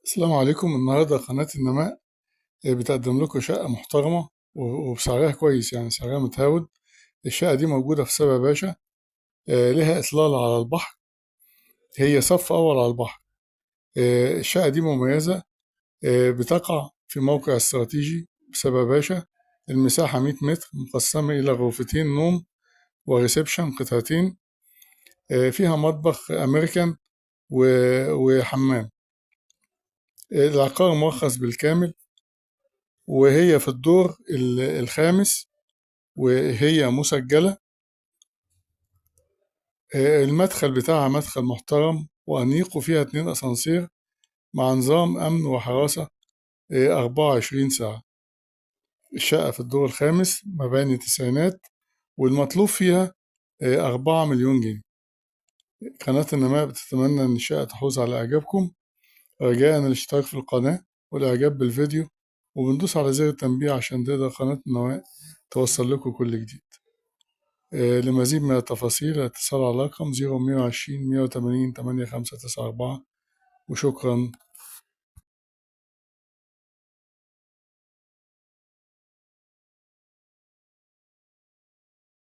السلام عليكم. النهاردة قناة النماء بتقدم لكم شقة محترمة وبسعرها كويس، يعني سعرها متهاود. الشقة دي موجودة في سبا باشا. لها إطلالة على البحر، هي صف أول على البحر. الشقة دي مميزة، بتقع في موقع استراتيجي بسبا باشا. المساحة 100 متر مقسمة إلى غرفتين نوم وريسبشن قطعتين. فيها مطبخ أمريكان وحمام. العقار مرخص بالكامل، وهي في الدور الخامس، وهي مسجلة. المدخل بتاعها مدخل محترم وأنيق، وفيها 2 أسانسير مع نظام أمن وحراسة 24 ساعة. الشقة في الدور الخامس، مباني تسعينات، والمطلوب فيها 4 مليون جنيه. قناة النماء بتتمنى إن الشقة تحوز على إعجابكم. رجاء الاشتراك في القناة والإعجاب بالفيديو، وبندوس على زر التنبيه عشان تقدر قناة النماء توصل لكم كل جديد. لمزيد من التفاصيل اتصل على رقم 0120 180 8594. وشكرا.